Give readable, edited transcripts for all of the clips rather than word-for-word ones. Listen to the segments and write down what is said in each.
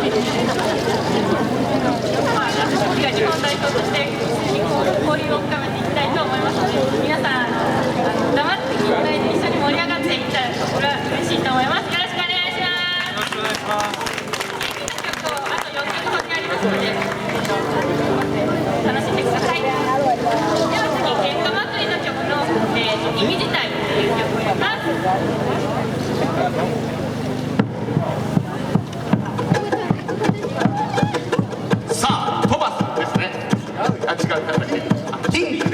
日本代表として交流を深めていきたいと思いますので、皆さん黙って聞いてないで一緒に盛り上がっていったらこれは嬉しいと思います。よろしくお願いします。よろしくお願いします。曲をあと4曲ほどありますので楽しんでください。では次、喧嘩祭りの曲の「意味自体」という曲をやります。さあ、飛ばすですね。あ、違う形。キング。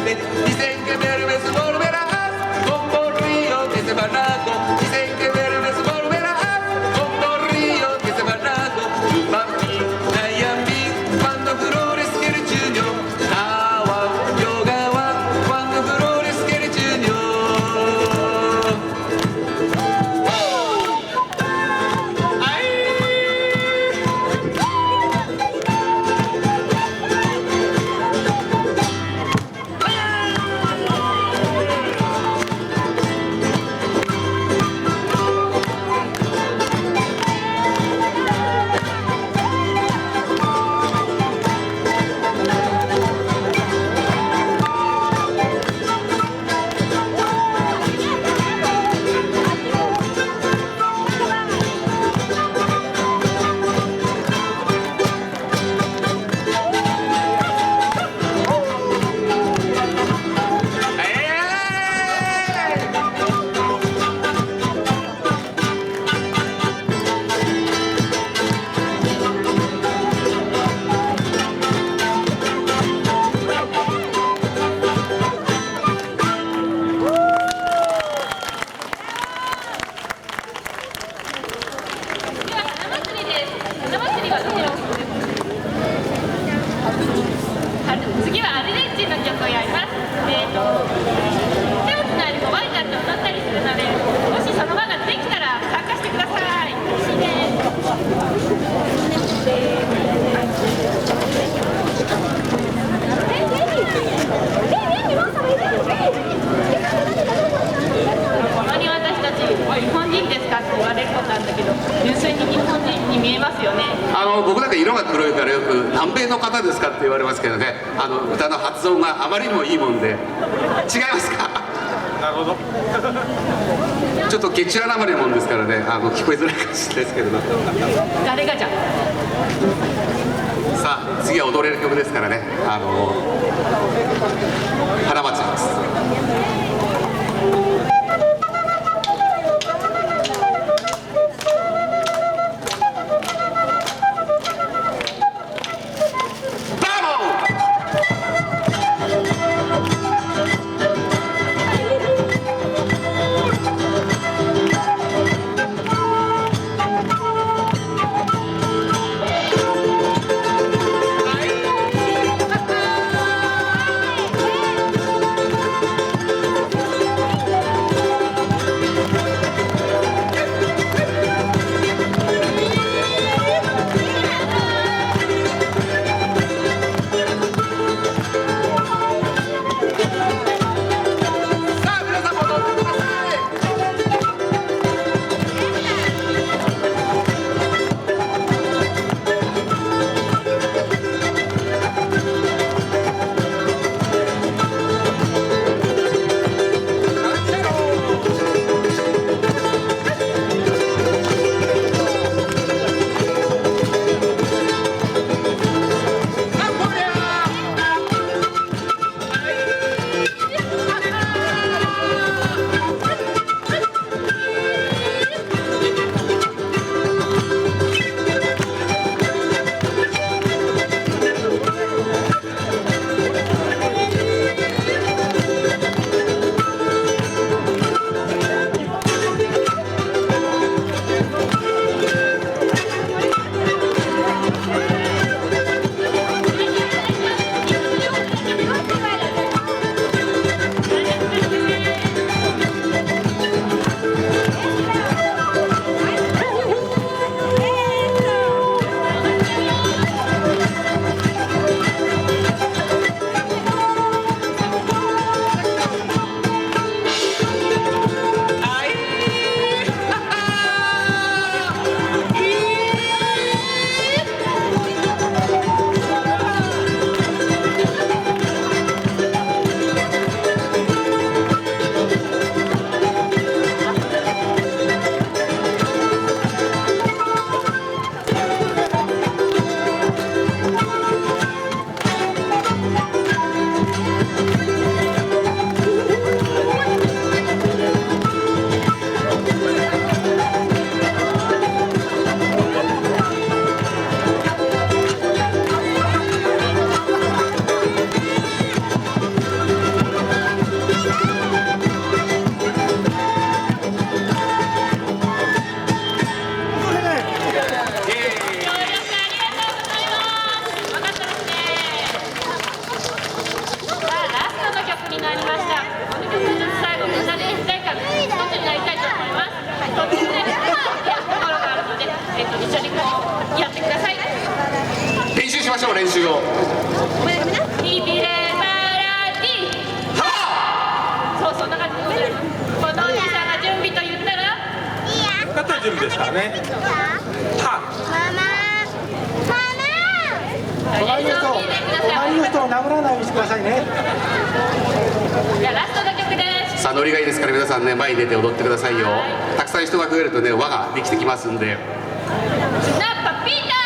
baile, dicen que me ves volverás con Río que se barato, dicen que me ves volverás con Río que se barato, Mami, Nayami, cuando flores quiere chuño, Awa, Yogawa, cuando flores quiere chuño.次はアルゼンチンの曲をやります。手をつないでワイちゃんと歌ったりするので、もしその場ができたら参加してください。楽しいたまに私たち日本人ですかって言われることなんだけど、純粋に日本人に見えますよね。僕なんか色が黒いからよく南米の方ですかって言われますけどね、歌の発音があまりにもいいもんで。違いますか？なるほど。ちょっとケチュアなまりもんですからね、聞こえづらいかもしれないですけど。誰がじゃん。さあ次は踊れる曲ですからね、花街です。Hey! 練習を。ビビレバラディ。そうそんな感じでございます。このおじさんが準備と言ったら勝った準備ですからね。隣の人を殴らないようにしてくださいね。じゃあラストの曲です。さあノリがいいですから皆さんね前に出て踊ってくださいよ。たくさん人が増えるとね輪ができてきますんで。スナッパピーター。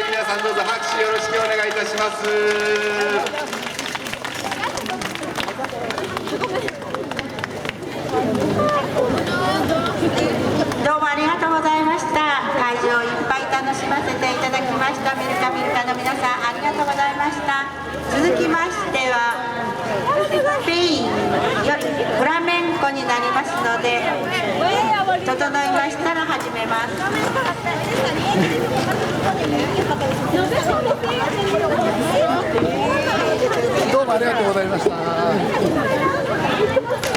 皆さんどうぞ拍手よろしくお願いいたします。どうもありがとうございました。会場いっぱい楽しませていただきました。ミルカミルカの皆さんありがとうございました。続きましてはスペインよりフラメンコになりますので、整いましたら始めます。どうもありがとうございました。